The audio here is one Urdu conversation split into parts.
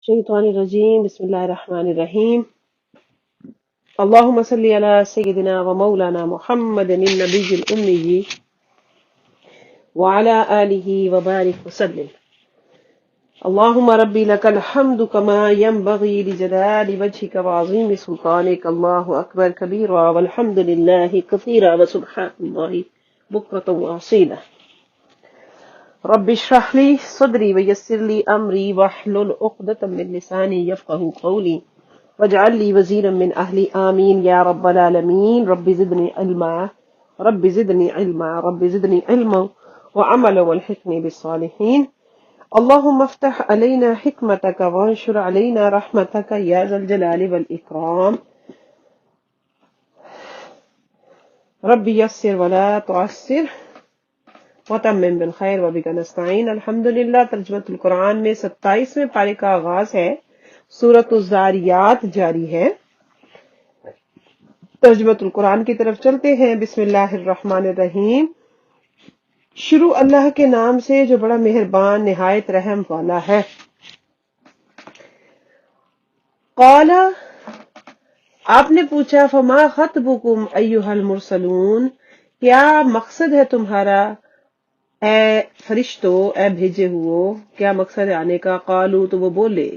الشيطان الرجيم بسم الله الرحمن الرحيم اللهم صل على سيدنا ومولانا محمد النبي الأمي وعلى آله وبارك وسلم اللهم ربي لك الحمد كما ينبغي لجلال وجهك وعظيم سلطانك الله أكبر كبيرا والحمد لله كثيرا وسبحان الله بكرة وأصيلا رب اشرح لي صدري ويسر لي أمري واحلل عقدة من لساني يفقهوا قولي واجعل لي وزيرا من أهلي آمين يا رب العالمين رب زدني علما رب زدني علما رب زدني علما وعملا والحقني بالصالحين اللهم افتح علينا حكمتك وانشر علينا رحمتك يا ذا الجلال والإكرام رب يسر ولا تعسر وتمم بالخیر وبک نستعین الحمدللہ۔ ترجمۃ القرآن میں 27ویں پارے کا آغاز ہے، سورۃ الذاریات جاری ہے۔ ترجمۃ القرآن کی طرف چلتے ہیں۔ بسم اللہ الرحمن الرحیم۔ شروع اللہ کے نام سے جو بڑا مہربان نہایت رحم والا ہے۔ قال، آپ نے پوچھا، فما خطبکم ایھا المرسلون، کیا مقصد ہے تمہارا اے فرشتو، اے بھیجے ہوئے، کیا مقصد ہے آنے کا؟ قالو، تو وہ بولے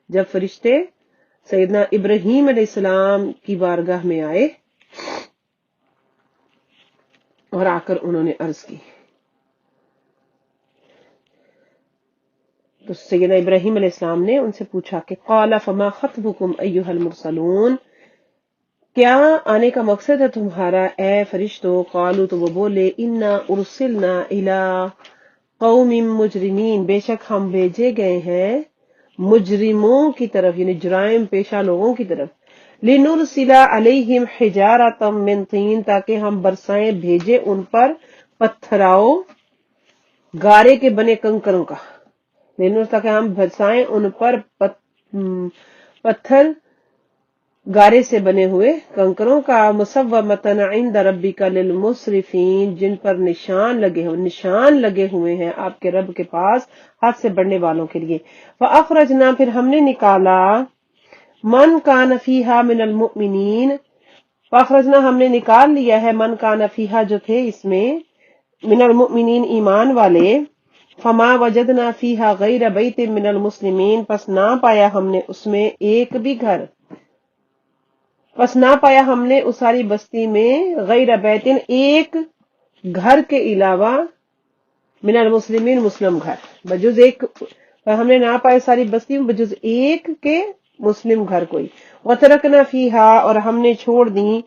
جب فرشتے سیدنا ابراہیم علیہ السلام کی بارگاہ میں آئے اور آ کر انہوں نے عرض کی، تو سیدنا ابراہیم علیہ السلام نے ان سے پوچھا کہ قال فما خطبکم ایھا المرسلون، کیا آنے کا مقصد ہے تمہارا اے فرشتو؟ قالو، تو وہ بولے انا ارسلنا الی قوم مجرمین، بے شک ہم بھیجے گئے ہیں مجرموں کی طرف، یعنی جرائم پیشہ لوگوں کی طرف، لنرسل علیہم حجارۃ من طین، تاکہ ہم برسائیں بھیجے ان پر پتھراؤ گارے کے بنے کنکروں کا، تاکہ ہم برسائیں ان پر پتھر گارے سے بنے ہوئے کنکروں کا، مسومۃ عند ربک للمسرفین، جن پر نشان لگے ہوئے ہیں آپ کے رب کے پاس حد سے بڑھنے والوں کے لیے۔ فاخرجنا، پھر ہم نے نکالا، من کان فیہا من المؤمنین، فاخرجنا ہم نے نکال لیا ہے، من کان فیہا جو تھے اس میں، من المؤمنین ایمان والے، فما وجدنا فیہا غیر بیت من المسلمین، پس نہ پایا ہم نے اس میں ایک بھی گھر، پس نہ پایا ہم نے اس ساری بستی میں غیر بیتن، ایک گھر کے علاوہ، من المسلمین، مسلم گھر، بجز ایک، ہم نے نہ پایا ساری بستی میں بجز ایک کے مسلم گھر کوئی۔ وترکنا فیہا، اور ہم نے چھوڑ دی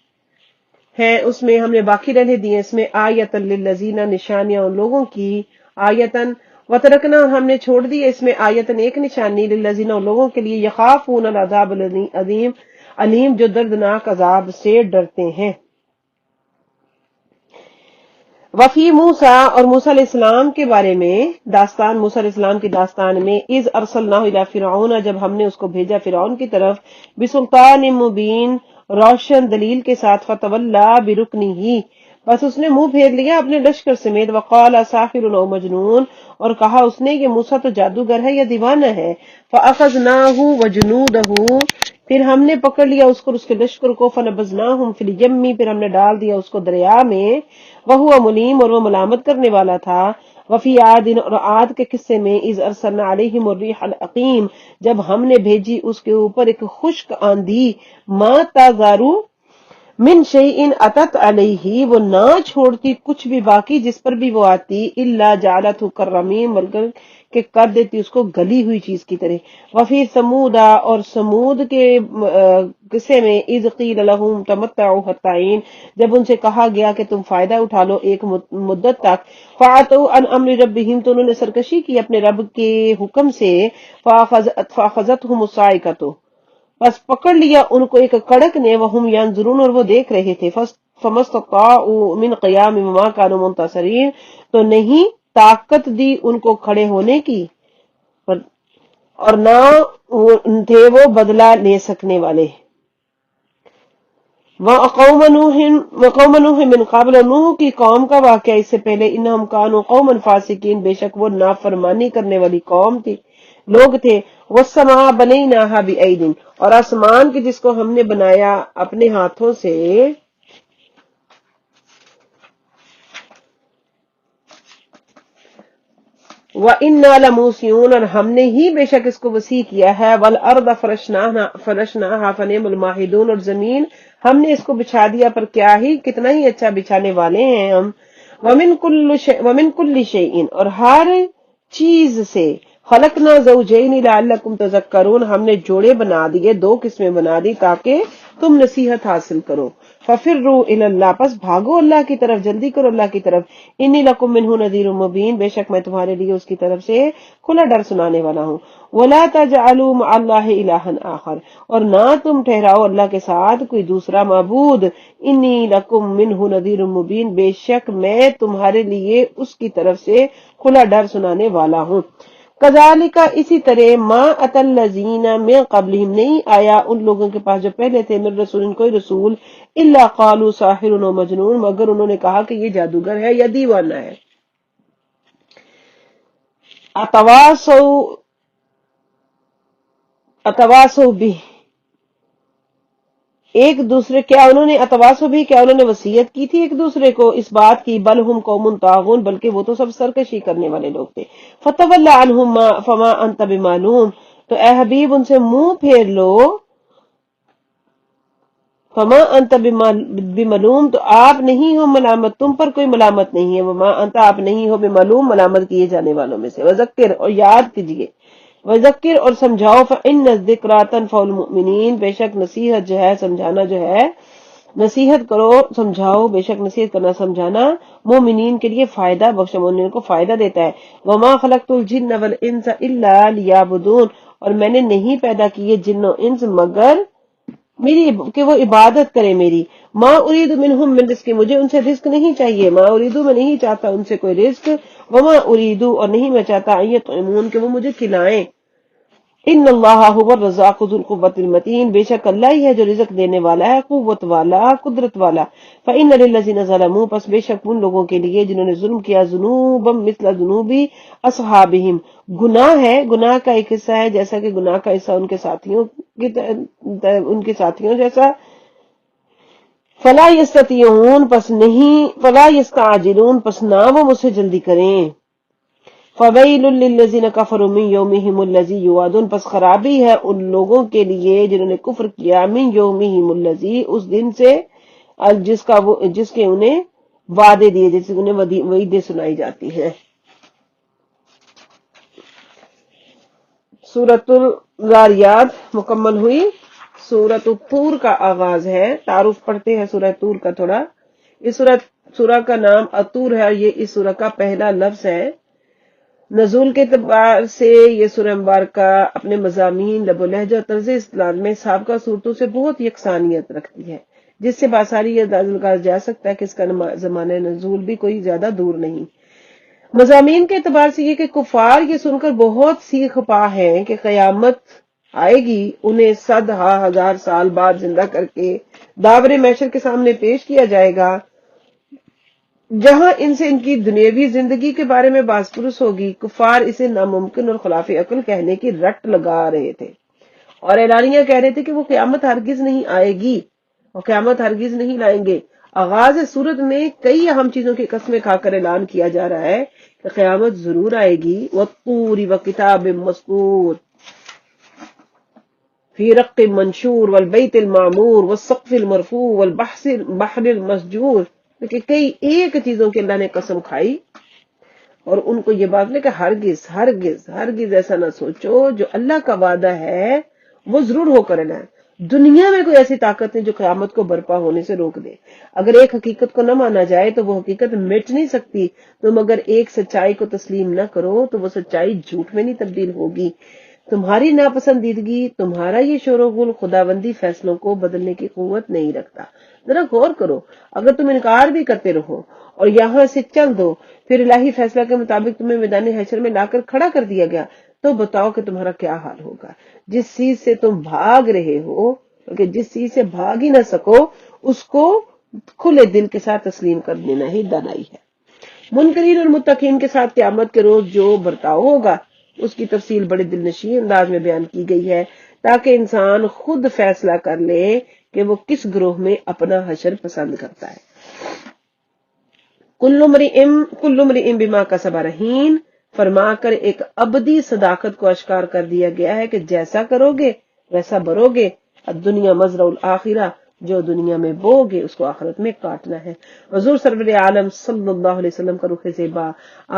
ہے اس میں، ہم نے باقی رہنے دیے اس میں، آیتن للذین، نشانیاں ان لوگوں کی، آیتن وترکنا، ہم نے چھوڑ دی اس میں، آیتن ایک نشانی، للذین ان لوگوں کے لیے، یخافون العذاب العظیم، علیم جو دردناک عذاب سے ڈرتے ہیں۔ وفی موسیٰ، اور موسیٰ علیہ السلام کے بارے میں داستان، موسیٰ علیہ السلام کی داستان میں، اذ ارسلناہ الی فرعون، جب ہم نے اس کو بھیجا فرعون کی طرف، بسلطان مبین، روشن دلیل کے ساتھ، فتولی برکنہ، بس اس نے منہ پھیر لیا اپنے لشکر سمیت، وقال ساحر او مجنون، اور کہا اس نے کہ موسیٰ تو جادوگر ہے یا دیوانہ ہے، فاخذناہ وجنودہ، پھر ہم نے پکڑ لیا اس کو اور اس کے لشکر کو، فنبذناہم فی الیم، پھر ہم نے ڈال دیا اس کو دریا میں، وہو ملیم، اور وہ ملامت کرنے والا تھا۔ وفی عاد، اور عاد کے قصے میں، اذ ارسلنا علیہم الریح العقیم، جب ہم نے بھیجی اس کے اوپر ایک خشک آندھی، ما تذرو من شیء اتت علیہ، وہ نہ چھوڑتی کچھ بھی باقی جس پر بھی وہ آتی، الا جعلتہ کالرمیم، بلکہ کہ کر دیتی اس کو گلی ہوئی چیز کی طرح۔ وفی ثمود، اور ثمود کے قصے میں، اذ قیل لہم تمتعوا حتی حین، جب ان سے کہا گیا کہ تم فائدہ اٹھا لو ایک مدت تک، فعتوا عن امر ربہم، تو انہوں نے سرکشی کی اپنے رب کے حکم سے، فاخذتہم الصاعقۃ، بس پکڑ لیا ان کو ایک کڑک نے، وہم ینظرون، اور وہ دیکھ رہے تھے، فما استطاعوا من قیام وما كانوا منتصرین، تو نہیں طاقت دی ان کو کھڑے ہونے کی، اور نہ تھے وہ بدلہ لے سکنے والے۔ وقوم نوح من قبل، نوح کی قوم کا واقعہ اس سے پہلے، انہم کانوا قوما فاسقین، بے شک وہ نافرمانی کرنے والی قوم تھی، لوگ تھے۔ والسماء بنيناها بأيد، اور آسمان کے جس کو ہم نے بنایا اپنے ہاتھوں سے، وَإِنَّا لَمُوسِعُونَ، اور ہم نے ہی بے شک اس کو وسیع کیا ہے، وَالْأَرْضَ فَرَشْنَاهَا فَنِعْمَ الْمَاهِدُونَ، اور زمین ہم نے اس کو بچھا دیا پر کتنا ہی اچھا بچھانے والے ہیں ہم، وَمِن كُلِّ شَيْءٍ، اور ہر چیز سے، خلقنا زوجین لعلکم تذکرون، ہم نے جوڑے بنا دیے، دو قسمیں بنا دی تاکہ تم نصیحت حاصل کرو، ففروا الی اللہ، پس بھاگو اللہ کی طرف، جلدی کرو اللہ کی طرف، انی لکم منہ نذیر مبین، بے شک میں تمہارے لیے اس کی طرف سے کھلا ڈر سنانے والا ہوں، ولا تجعلوا مع اللہ الہا آخر، اور نہ تم ٹھہراؤ اللہ کے ساتھ کوئی دوسرا معبود، انی لکم منہ نذیر مبین، بے شک میں تمہارے لیے اس کی طرف سے کھلا ڈر سنانے والا ہوں، کذالک، اسی طرح، ما اتى الذین من قبلہم، نہیں آیا ان لوگوں کے پاس جو پہلے تھے، من رسول، کوئی رسول، الا قالوا ساحر و مجنون، مگر انہوں نے کہا کہ یہ جادوگر ہے یا دیوانہ ہے، اتواصوا بھی، ایک دوسرے، کیا انہوں نے اتواصوا بھی، کیا انہوں نے وصیت کی تھی ایک دوسرے کو اس بات کی، بل ہم قوم طاغون، بلکہ وہ تو سب سرکشی کرنے والے لوگ تھے، فتول عنہم فما انت بمعلوم، تو اے حبیب ان سے منہ پھیر لو، فما انت بملوم، تو آپ نہیں ہو ملامت، تم پر کوئی ملامت نہیں ہے، وما انت، آپ نہیں ہو بملوم، ملامت کیے جانے والوں میں سے، وذکر، اور یاد کیجیے، وذکر، اور سمجھاؤ، فإن الذکریٰ تنفع المؤمنین، بے شک نصیحت جو ہے، سمجھانا جو ہے، نصیحت کرو، سمجھاؤ، بے شک نصیحت کرنا سمجھانا مومنین کے لیے فائدہ بخش، مومنین کو فائدہ دیتا ہے، وما خلقت الجن والانس الا لیعبدون، اور میں نے نہیں پیدا کیے جن و انس مگر میری، کہ وہ عبادت کرے میری، ما ارید منہم من رزق، مجھے ان سے رزق نہیں چاہیے، ما اریدو، میں نہیں چاہتا ان سے کوئی رزق، وما اریدو، اور نہیں میں چاہتا ان یطعمون، کہ وہ مجھے کھلائیں، ان اللہ هو الرزاق ذو القوۃ المتین، بے شک اللہ ہی ہے جو رزق دینے والا ہے، قوت والا، قدرت والا، فإن للذین ظلموا، پس بے شک ان لوگوں کے لیے جنہوں نے ظلم کیا، ذنوبا مثل ذنوب اصحابہم، گناہ ہے، گناہ کا ایک حصہ ہے جیسا کہ گناہ کا حصہ ان کے ساتھیوں جیسا، فلا یستطیعون، پس نہیں، فلا یستعجلون، پس نہ وہ مجھ سے جلدی کریں، فویل للذین کفروا من یومہم الذی یوعدون، پس خرابی ہے ان لوگوں کے لیے جنہوں نے کفر کیا، من یومہم الذی، اس دن سے، جس کے انہیں وعدے دیے، جس سے انہیں وعیدیں سنائی جاتی ہیں۔ سورۃ الذاریات مکمل ہوئی، سورۃ الطور کا آغاز ہے، تعارف پڑھتے ہیں سورۃ طور کا تھوڑا، اس سورہ کا نام الطور ہے، اور یہ اس سورہ کا پہلا لفظ ہے، نزول کے اعتبار سے یہ سورہ مبارکہ اپنے مضامین، لب و لہجہ اور طرز استدلال میں سابقہ صورتوں سے بہت یکسانیت رکھتی ہے، جس سے بآسانی یہ اندازہ لگایا جا سکتا ہے کہ اس کا زمانہ نزول بھی کوئی زیادہ دور نہیں۔ مضامین کے اعتبار سے یہ کہ کفار یہ سن کر بہت سی خفا ہیں کہ قیامت آئے گی، انہیں 100,000 سال بعد زندہ کر کے داور محشر کے سامنے پیش کیا جائے گا، جہاں ان سے ان کی دنیاوی زندگی کے بارے میں باز پرس ہوگی۔ کفار اسے ناممکن اور خلاف عقل کہنے کی رٹ لگا رہے تھے اور اعلانیہ کہہ رہے تھے کہ وہ قیامت ہرگز نہیں آئے گی اور قیامت ہرگز نہیں لائیں گے۔ آغاز سورت میں کئی اہم چیزوں کی قسمیں کھا کر اعلان کیا جا رہا ہے کہ قیامت ضرور آئے گی، والطور وکتاب مسطور فی رق منشور والبیت المعمور والسقف المرفوع والبحر المسجور، کہ کئی ایک چیزوں کی اللہ نے قسم کھائی اور ان کو یہ بات نہیں کہ ہرگز ہرگز ہرگز ایسا نہ سوچو، جو اللہ کا وعدہ ہے وہ ضرور ہو کر رہنا ہے۔ دنیا میں کوئی ایسی طاقت نہیں جو قیامت کو برپا ہونے سے روک دے۔ اگر ایک حقیقت کو نہ مانا جائے تو وہ حقیقت مٹ نہیں سکتی، تم اگر ایک سچائی کو تسلیم نہ کرو تو وہ سچائی جھوٹ میں نہیں تبدیل ہوگی۔ تمہاری ناپسندیدگی، تمہارا یہ شور و غل خداوندی فیصلوں کو بدلنے کی قوت نہیں رکھتا۔ ذرا غور کرو، اگر تم انکار بھی کرتے رہو اور یہاں سے چل دو، پھر الہی فیصلہ کے مطابق تمہیں میدان حشر میں لا کر کھڑا کر دیا گیا، تو بتاؤ کہ تمہارا کیا حال ہوگا۔ جس چیز سے تم بھاگ رہے ہو، کہ جس چیز سے بھاگ ہی نہ سکو، اس کو کھلے دل کے ساتھ تسلیم کر دینا ہی دانائی ہے۔ منکرین اور متقین کے ساتھ قیامت کے روز جو برتاؤ ہوگا، اس کی تفصیل بڑے دل نشین انداز میں بیان کی گئی ہے تاکہ انسان خود فیصلہ کر لے کہ وہ کس گروہ میں اپنا حشر پسند کرتا ہے۔ کل امرئ بما کسب رہین فرما کر ایک ابدی صداقت کو اشکار کر دیا گیا ہے کہ جیسا کرو گے ویسا بھرو گے، الدنیا مزرع الآخرہ، جو دنیا میں بو گے اس کو آخرت میں کاٹنا ہے۔ حضور سرور عالم صلی اللہ علیہ وسلم کا رخ زیبا،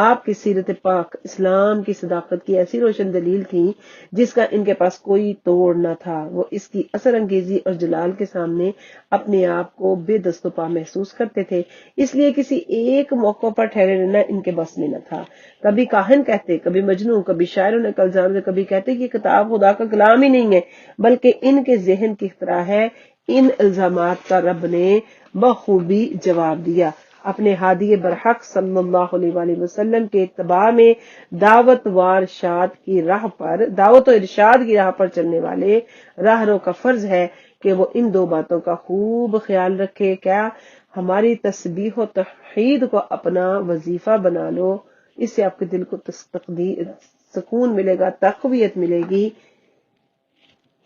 آپ کی سیرت پاک اسلام کی صداقت کی ایسی روشن دلیل تھی جس کا ان کے پاس کوئی توڑ نہ تھا۔ وہ اس کی اثر انگیزی اور جلال کے سامنے اپنے آپ کو بے دست و پا محسوس کرتے تھے، اس لیے کسی ایک موقع پر ٹھہرے رہنا ان کے بس میں نہ تھا۔ کبھی کاہن کہتے، کبھی مجنون، کبھی شاعروں نے کل جان، کبھی کہتے کہ یہ کتاب خدا کا کلام ہی نہیں ہے بلکہ ان کے ذہن کی اختراع ہے۔ ان الزامات کا رب نے بخوبی جواب دیا۔ اپنے ہادی برحق صلی اللہ علیہ وآلہ وسلم کے اتباع میں دعوت و ارشاد کی راہ پر چلنے والے راہرو کا فرض ہے کہ وہ ان دو باتوں کا خوب خیال رکھے۔ کیا؟ ہماری تسبیح و توحید کو اپنا وظیفہ بنا لو، اس سے آپ کے دل کو سکون ملے گا، تقویت ملے گی۔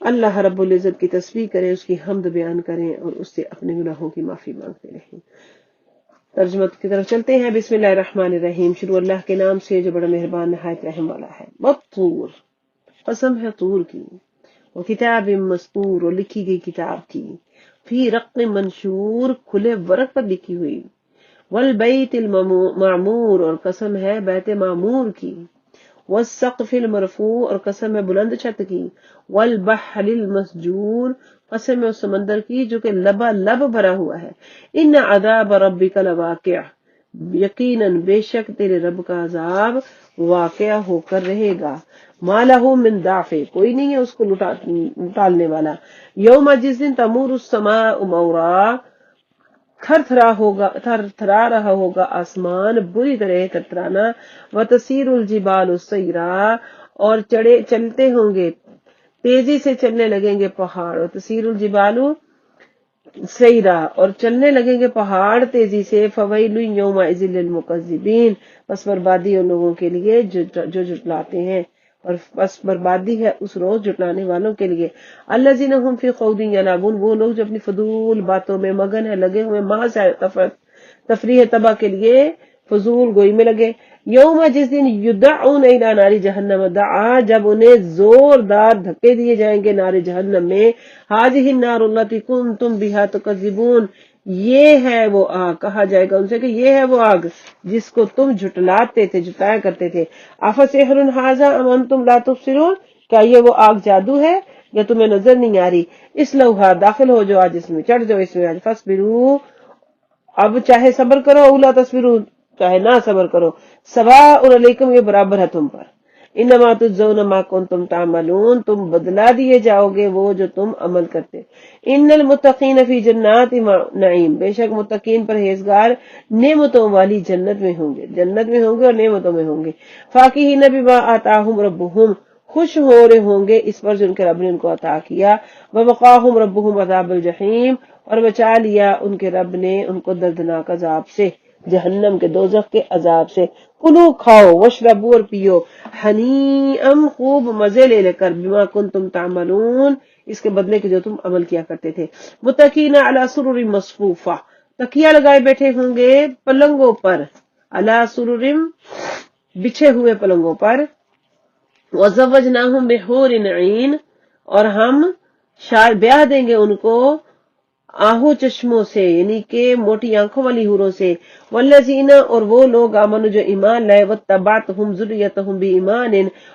اللہ رب العزت کی تسبیح کریں، اس کی حمد بیان کریں اور اس سے اپنے گناہوں کی معافی مانگتے رہیں۔ ترجمہ کی طرف چلتے ہیں۔ بسم اللہ الرحمن الرحیم، شروع اللہ کے نام سے جو بڑا مہربان نہایت رحم والا ہے۔ والطور، قسم ہے طور کی، وہ کتاب مسطور، اور لکھی گئی کتاب کی، فی رق منشور، کھلے ورق پر لکھی ہوئی، والبیت المعمور، اور قسم ہے بیت معمور کی، والسقف المرفوع، اور قسم ہے بلند چھت کی، والبحر المسجور، قسم ہے اس سمندر کی جو کہ لبا بھرا ہوا ہے۔ ان عذاب ربک لواقع، یقیناً بے شک تیرے رب کا عذاب واقع ہو کر رہے گا۔ ما لہ من دافع، کوئی نہیں ہے اس کو ٹالنے والا۔ یوم، جس دن تمور السماء مورا، تھر تھرا رہا ہوگا آسمان بری طرح تھرتھرانا، وتسیر الجبال سیرا، اور چلتے ہوں گے تیزی سے چلنے لگیں گے پہاڑ، وتسیر الجبال سیرا، اور چلنے لگیں گے پہاڑ تیزی سے، فویل یومئذ للمکذبین، پس بربادی ان لوگوں کے لیے جو جھٹلاتے ہیں، اور بس بربادی ہے اس روز جھٹلانے والوں کے لیے۔ الذین هم فی خوض یلعبون، وہ لوگ جو اپنی فضول باتوں میں مگن ہے، لگے ہوئے محض تفریح تباہ کے لیے فضول گوئی میں لگے۔ یوم، جس دن یدعون الی نار جہنم دعا، جب انہیں زوردار دھکے دیے جائیں گے نار جہنم میں، ھذہ النار التی کنتم بہا تکذبون، یہ ہے وہ آگ، کہا جائے گا ان سے کہ یہ ہے وہ آگ جس کو تم جھٹلاتے تھے، جھٹایا کرتے تھے۔ افسحر ھذا ام انتم لا تبصرون، کیا یہ وہ آگ جادو ہے یا تمہیں نظر نہیں آ رہی؟ اصلوھا، داخل ہو جو آج اس میں، چڑھ جاؤ اس میں آج، فاصبروا، اب چاہے صبر کرو، اولا تصبروا، چاہے نہ صبر کرو، سواء علیکم، یہ برابر ہے تم پر۔ انما تجزون ما کنتم تعملون، تم بدلا دیے جاؤ گے وہ جو تم عمل کرتے۔ ان المتقین فی جنات نعیم، بے شک متقین پرہیزگار نعمتوں والی جنت میں ہوں گے اور نعمتوں میں ہوں گے۔ فاکہین بما آتاہم ربہم، خوش ہو رہے ہوں گے اس پر جو ان کے رب نے ان کو عطا کیا۔ ووقاہم ربہم عذاب الجحیم، اور بچا لیا ان کے رب نے ان کو دردناک عذاب سے، جہنم کے دوزخ کے عذاب سے۔ کلو، کھاؤ، واشربو، اور پیو، ہنیئم، خوب مزے لے کر، بما کنتم تعملون، اس کے بدلے کے جو تم عمل کیا کرتے تھے۔ متکئین علی سرر مصفوفہ، تکیہ لگائے بیٹھے ہوں گے پلنگوں پر، علی سرر، بچھے ہوئے پلنگوں پر۔ وزوجناہم بحور عین، اور ہم بیاہ دیں گے ان کو آہو چشموں سے، یعنی کہ موٹی آنکھوں والی حوروں سے۔ والذین، اور وہ لوگ آمنوا جو ایمان لائے، واتبعتہم ذریتہم بایمان،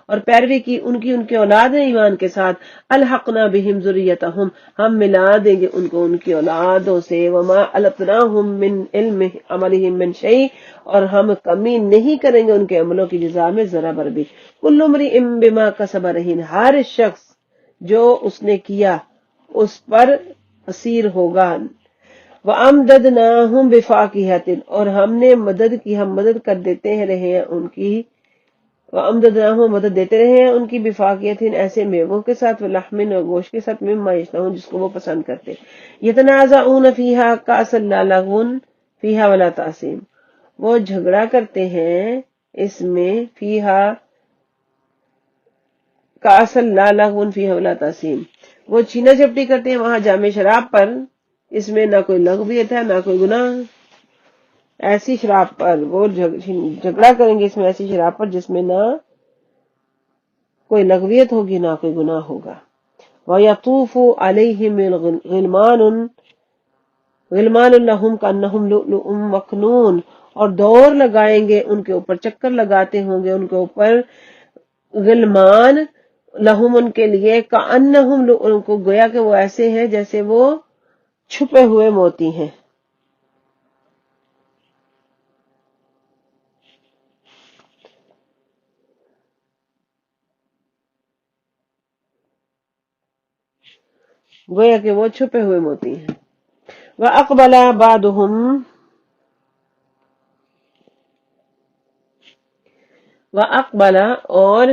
اور پیروی کی ان کی اولاد نے ایمان کے ساتھ، الحقنا بہم ذریتہم، ہم ملا دیں گے ان کو ان کی اولادوں سے، وما التناہم من علم عملہم من شیء، اور ہم کمی نہیں کریں گے ان کے عملوں کی جزا میں ذرا بر بھی۔ کل امرئ بما کسب رہین، ہر شخص جو اس نے کیا اس پر اسیر ہوگا۔ وَأَمْدَدْنَاهُمْ بِفَاكِهَةٍ، اور ہم نے مدد کی، ہم مدد کر دیتے رہے ہیں ان کی، وَأَمْدَدْنَاهُمْ، مدد دیتے رہے ہیں ان کی، بِفَاكِهَةٍ، ایسے میووں کے ساتھ، وَلَحْمٍ، اور گوشت کے ساتھ، مِمَّا يَشْتَهُونَ، جس کو وہ پسند کرتے۔ يَتَنَازَعُونَ فِيهَا كَأْسًا لَا لَغْوٌ فِيهَا وَلَا تَأْثِيمٌ، وہ جھگڑا کرتے ہیں اس میں، فِيهَا، کاسل لا لغو فیہ ولا تاثیم، وہ چھینا جھپٹی کرتے ہیں وہاں جام شراب پر، اس میں نہ کوئی لغویت ہے نہ کوئی گناہ، ایسی شراب پر وہ جھگڑا کریں گے، اس میں ایسی شراب پر جس میں نہ کوئی لغویت ہوگی نہ کوئی گناہ ہوگا۔ وَيَطُوفُ عَلَيْهِمْ غِلْمَانٌ لَهُمْ كَأَنَّهُمْ لُؤْلُؤٌ مَكْنُونٌ، اور دور لگائیں گے ان کے اوپر، چکر لگاتے ہوں گے ان کے اوپر، غلمان لہم ان کے لیے، کأنہم ان کو گویا کہ وہ ایسے ہیں جیسے وہ چھپے ہوئے موتی ہیں۔ گویا کہ وہ چھپے ہوئے موتی ہیں۔ وَأَقْبَلَ بَعْضُهُمْ وَأَقْبَلَ اور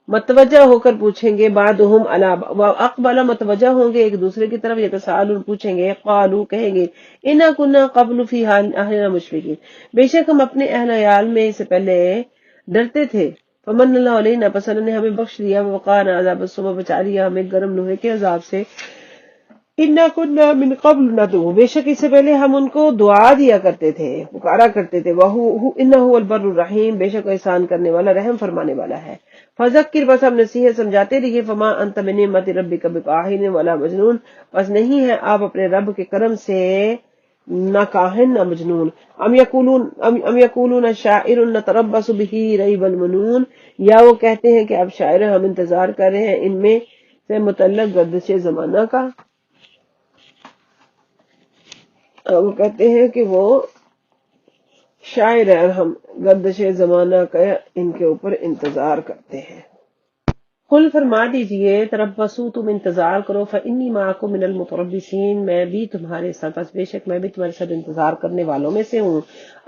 متوجہ ہو کر پوچھیں گے، بعضهم علی وَأَقْبَلَ متوجہ ہوں گے ایک دوسرے کی طرف، یتساءلون پوچھیں گے، قالوا کہیں گے، اِنَّا كُنَّا قَبْلُ فِي أَهْلِنَا مُشْفِقِينَ، بے شک ہم اپنے اہل عیال میں اس سے پہلے ڈرتے تھے، فمن اللہ علینا پس اللہ نے ہمیں بخش لیا، وقانا عذاب السموم بچا لیا ہمیں گرم لوہے کے عذاب سے، اِنَّا كُنَّا مِن قَبْلُ نَدْعُوهُ، بے شک اس سے پہلے ہم ان کو دعا دیا کرتے تھے، پکارا کرتے تھے، إِنَّهُ هُوَ الْبَرُّ الرَّحِيمُ، بے شک وہ احسان کرنے والا رحم فرمانے والا ہے۔ فذکر، بس ہم نصیحت سمجھاتے رہیے، فما انت بنعمت ربک بکاہن ولا مجنون، بس نہیں ہے آپ اپنے رب کے کرم سے نہ کاہن نہ مجنون۔ ام یقولون شاعر نتربص به ریب المنون، یا وہ کہتے ہیں کہ اب شاعر ہم انتظار کر رہے ہیں ان میں سے متعلق گردش زمانہ کا، وہ کہتے ہیں کہ وہ شاعر ہے اور ہم گردش زمانہ کا ان کے اوپر انتظار کرتے ہیں۔ قل فرما دیجئے، تربصوا تم انتظار کرو، فإنی معکم من المتربصین، میں بھی تمہارے ساتھ، بس بے شک میں بھی تمہارے ساتھ انتظار کرنے والوں میں سے ہوں۔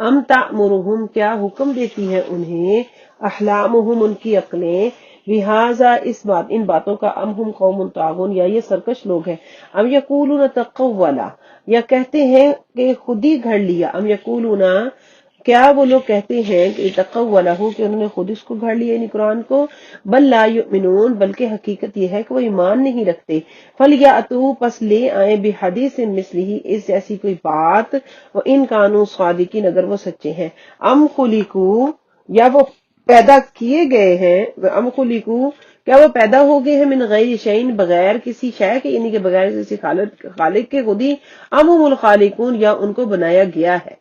ام تأمرہم، کیا حکم دیتی ہے انہیں، احلامہم ان کی عقلیں، بہذا اس بات ان باتوں کا، ام ہم قوم طاغون، یا یہ سرکش لوگ ہیں، ام یقولون تقولا، یا کہتے ہیں کہ خود ہی گھڑ لیا، ام یقولون، کیا وہ لوگ کہتے ہیں کہ تقولہ، کہ انہوں نے خود اس کو گھڑ لیا، یعنی قرآن کو، بل لا یؤمنون، بلکہ حقیقت یہ ہے کہ وہ ایمان نہیں رکھتے، فلیأتوا، پس لے آئیں، بحدیث مثلہ، اس جیسی کوئی بات، وان کانوا صادقین، اگر وہ سچے ہیں، ام خلقوا، یا وہ پیدا کیے گئے ہیں، ام خلقوا، کیا وہ پیدا ہو گئے ہیں، من غیر شیء، بغیر کسی شے کے، یعنی کہ بغیر کسی خالق کے خود ہی، ام هم الخالقون، یا ان کو بنایا گیا ہے،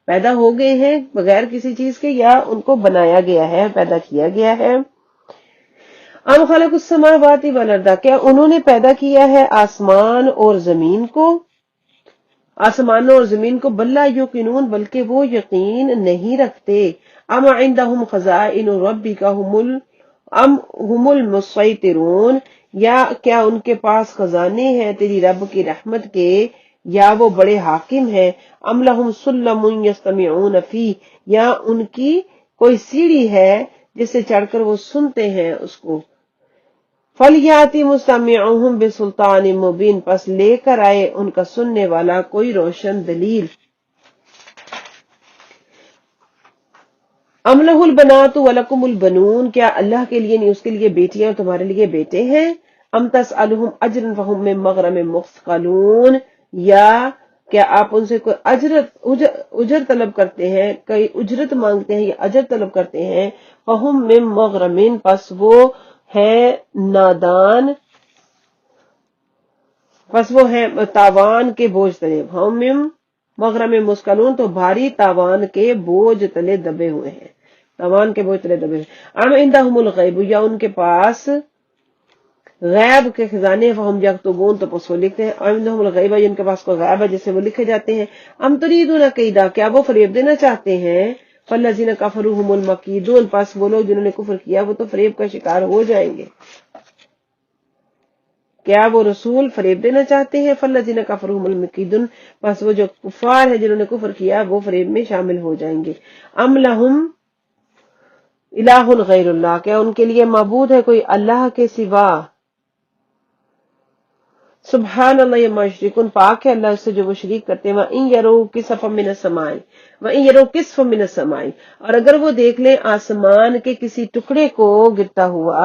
پیدا ہو گئے ہیں بغیر کسی چیز کے، یا ان کو بنایا گیا ہے، پیدا کیا گیا ہے۔ ام خلق السماوات والارض، کیا انہوں نے پیدا کیا ہے آسمان اور زمین کو، آسمانوں اور زمین کو، بل لا یوقنون، بلکہ وہ یقین نہیں رکھتے، ام عندهم خزائن ربک ام هم المسیطرون، یا کیا ان کے پاس خزانے ہیں تیری رب کی رحمت کے، یا وہ بڑے حاکم ہیں، ام لہم سلم یستمعون فیہ، یا ان کی کوئی سیڑھی ہے جس سے چڑھ کر وہ سنتے ہیں اس کو، فلیاتی مستمعہم بسلطان مبین، پس لے کر آئے ان کا سننے والا کوئی روشن دلیل۔ ام لہ البنات ولکم البنون، کیا اللہ کے لیے نہیں اس کے لیے بیٹیاں اور تمہارے لیے بیٹے ہیں، ام تسألہم اجرا فہم من مغرم مثقلون، یا کیا آپ ان سے کوئی اجر طلب کرتے ہیں، کوئی اجرت مانگتے ہیں یا اجر طلب کرتے ہیں، فہم من مغرم، پس وہ ہیں نادان، پس وہ ہیں تاوان کے بوجھ تلے، ہم من مغرم مثقلون، تو بھاری تاوان کے بوجھ تلے دبے ہوئے ہیں، تاوان کے بوجھ تلے دبے ہوئے، ام عندہم الغیب، یا ان کے پاس غیب کے خزانے، فہم یکتبون، تو پس وہ لکھتے ہیں، ام عندہم الغیب، یا ان کے پاس کوئی غیب ہے جس سے وہ لکھے جاتے ہیں، ام تریدون کیدا، کیا وہ فریب دینا چاہتے ہیں، فالذین کفروا هم المکیدون، پس وہ لوگ جنہوں نے کفر کیا وہ تو فریب کا شکار ہو جائیں گے۔ کیا وہ رسول فریب دینا چاہتے ہیں، فالذین کفروا هم المکیدون، پس وہ جو کفار ہیں جنہوں نے کفر کیا وہ فریب میں شامل ہو جائیں گے۔ ام لہم الہ غیر اللہ، کیا ان کے لیے معبود ہے کوئی اللہ کے سوا، سبحان اللہ عما یشرکون، پاک ہے اللہ سے جو وہ شریک کرتے ہیں، وَإِن يَرَوْا كِسْفًا مِّنَ السَّمَاءِ وَإِن يَرَوْا كِسْفًا مِّنَ السَّمَاءِ، اور اگر وہ دیکھ لیں آسمان کے کسی ٹکڑے کو گرتا ہوا،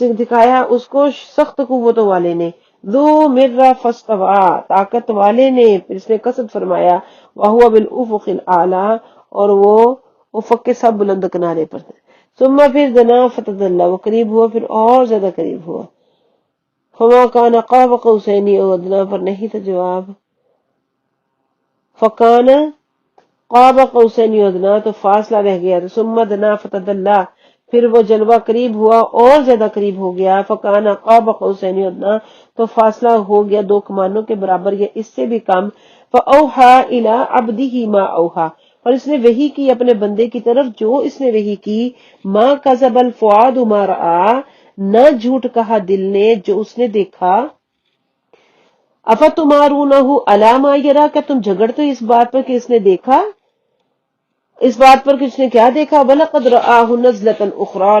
دکھایا اس کو سخت قوتوں والے نے، ذو مرہ فاستویٰ، طاقت والے نے، پھر اس نے قصد فرمایا، وہو بالافق الاعلی، اور وہ افق کے سب بلند کنارے پر تھے، ثم پھر دنا فتدلی، وہ قریب ہوا پھر اور زیادہ قریب ہوا، فما کان قاب قوسین او ادنا، پر نہیں تھا جواب، فکان قاب قوسین او ادنا، تو فاصلہ رہ گیا، تو ثم دنا فتدلی، پھر وہ جلوہ قریب ہوا اور زیادہ قریب ہو گیا، فکان قاب قوسین او ادنا، تو فاصلہ ہو گیا 2 کمانوں کے برابر یا اس سے بھی کم، فاوحى الی عبدہ ما اوحى، اور اس نے وحی کی اپنے بندے کی طرف جو اس نے وحی کی، ما کذب الفؤاد ما رأى، نہ جھوٹ کہا دل نے جو اس نے دیکھا، افتمارونہ علی ما یری، کیا تم جھگڑتے ہو اس بات پر کہ اس نے دیکھا، اس بات پر کہ اس نے کیا دیکھا، وَلَقَدْ رَآهُ نَزْلَةً أُخْرَىٰ،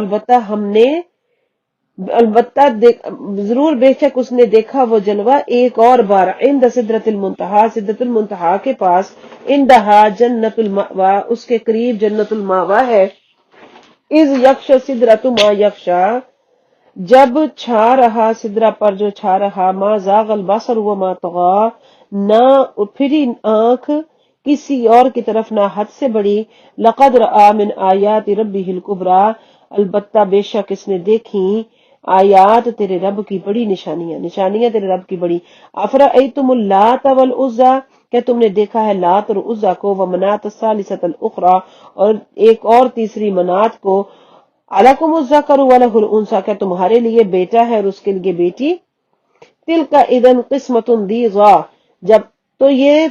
البتہ ضرور بے شک اس نے دیکھا وہ جلوہ ایک اور بار، عند سدرۃ المنتہا، سدرۃ المنتہا کے پاس، عندہا جنت المأویٰ، اس کے قریب جنت المأویٰ ہے، اذ یغشی سدرۃ ما یغشی، جب چھا رہا سدرہ پر جو چھا رہا، ما زاغ البصر وما طغی، نہ پھری آنکھ کسی اور کی طرف نہ حد سے بڑی، لقد رآ من آیات ربہ الکبریٰ، البتہ بے شک اس نے دیکھی آیات تیرے رب کی بڑی نشانیاں تیرے رب کی بڑی، افرأیتم اللات والعزی، کیا تم نے دیکھا ہے لات اور عزی کو، ومناۃ الثالثۃ الاخری، اور ایک اور تیسری منات کو، الکم الذکر ولہ الانثی، کیا تمہارے لیے بیٹا ہے اور اس کے لیے بیٹی، تلک اذن قسمۃ ضیزی، جب تو یہ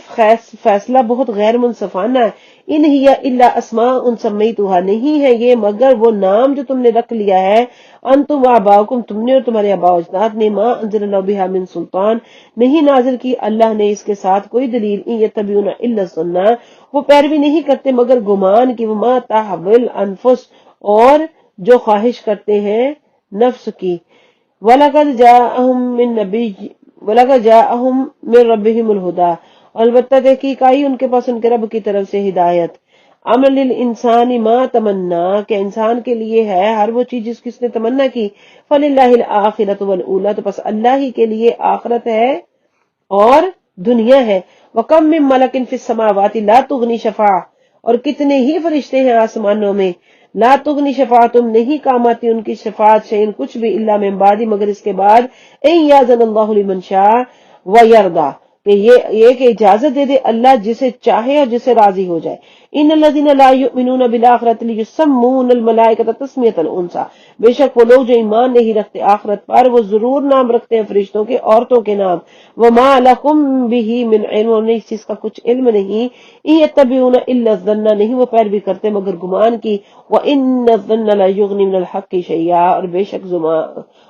فیصلہ بہت غیر منصفانہ ہے، ان ہی الا اسماء سمیتها، نہیں ہے یہ مگر وہ نام جو تم نے رکھ لیا ہے، انتم وآباؤکم، تم نے اور تمہارے آباء و اجداد نے، ما انزل اللہ بہا من سلطان، نہیں نازل کی اللہ نے اس کے ساتھ کوئی دلیل، ان یتبعون الا الظن، وہ پیروی نہیں کرتے مگر گمان کی، وما تحوی الانفس، اور جو خواہش کرتے ہیں نفس کی، وَلَقَدْ جَاءَهُم مِّن نَبِيٍّ وَلَقَدْ جَاءَهُم مِّن رَّبِّهِمُ الْهُدىٰ، البتہ تحقیق آئی ان کے پاس ان کے رب کی طرف سے ہدایت، امر للانسان ما تمنا، کہ انسان کے لیے ہے ہر وہ چیز جس کی اس نے تمنا کی، فللہ الآخرۃ والأولیٰ، تو بس اللہ ہی کے لیے آخرت ہے اور دنیا ہے، وَكَم مِّن مَلَكٍ فِي السَّمَاوَاتِ لَا تُغْنِي شَفَاعَتُهُمْ، اور کتنے ہی فرشتے ہیں آسمانوں میں، لا تغنی شفاعتم، نہیں کام آتی ان کی شفاعت شیئن کچھ بھی، الا من بعد، مگر اس کے بعد، ان یاذن اللہ لمن شاء ویرضی، کہ یہ کہ اجازت دے دے اللہ جسے چاہے اور جسے راضی ہو جائے، ان الذین لا یؤمنون بالآخرۃ لیسمون الملائکۃ تسمیۃ الانثی، بے شک وہ لوگ جو ایمان نہیں رکھتے آخرت پر وہ ضرور نام رکھتے ہیں فرشتوں کے عورتوں کے نام، وما لکم بہ من علم، اور نہیں اس چیز کا کچھ علم نہیں، ان یتبعون الا الظن، نہیں وہ پیروی کرتے مگر گمان کی، وان الظن لا یغنی من الحق شیئا، اور بے شک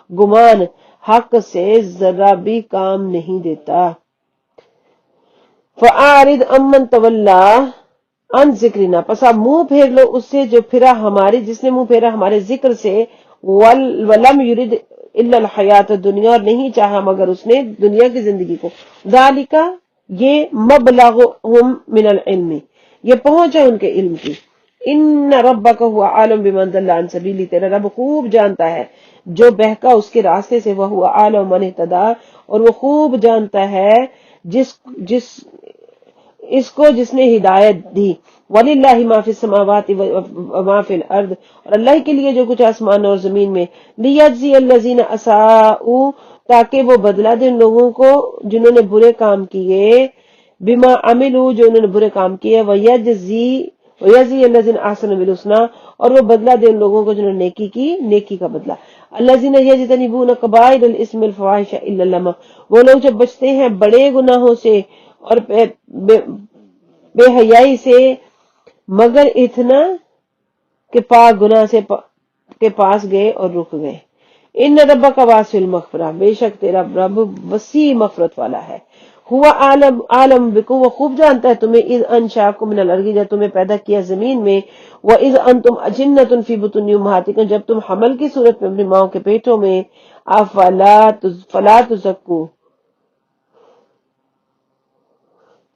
گمان حق سے ذرا بھی کام نہیں دیتا، فاعرض عمن تولی عن ذکرنا، پس آپ منہ پھیر لو اس سے جو پھرا ہمارے، جس نے منہ پھیرا ہمارے ذکر سے، ولم یرد الا الحیات الدنیا، اور نہیں چاہا مگر اس نے دنیا کی زندگی کو، ذالک، یہ مبلغہم من العلم، یہ پہنچ ہے ان کے علم کی، ان ربک هو عالم بمن ضل عن سبیلہ، تیرا رب خوب جانتا ہے جو بہکا اس کے راستے سے، وہ عالم من اہتدی، اور وہ خوب جانتا ہے اس کو جس نے ہدایت دی، وَلِلَّهِ مَا فِي السَّمَاوَاتِ وَمَا فِي الْأَرْضِ، اور اللہ کے لیے جو کچھ آسمان اور زمین میں، لِيَجْزِيَ الَّذِينَ أَسَاءُوا، تاکہ وہ بدلہ دے ان لوگوں کو جنہوں نے برے کام کیے، بِمَا عَمِلُوا، جو انہوں نے برے کام کیے، وَيَجْزِيَ الَّذِينَ أَحْسَنُوا بِالْحُسْنَىٰ، اور وہ بدلہ دے ان لوگوں کو جنہوں نے نیکی کی، نیکی کا بدلہ، الَّذِينَ يَجْتَنِبُونَ كَبَائِرَ الْإِثْمِ الْفَوَاحِشَ إِلَّا اللَّمَّ، وہ لوگ جب بچتے ہیں بڑے گناہوں سے اور بے حیائی سے، مگر اتنا کہ پاک گناہ سے کے پاس گئے اور رک گئے، ان ربک واسع المغفرہ، بے شک تیرا رب وسیع مغفرت والا ہے، ہوا عالم بکم، وہ خوب جانتا ہے تمہیں، اذ انشاکم من الارض، جب تمہیں پیدا کیا زمین میں، واذ انتم اجنۃ فی بطون امہاتکم، جب تم حمل کی صورت میں اپنی ماؤں کے پیٹوں میں،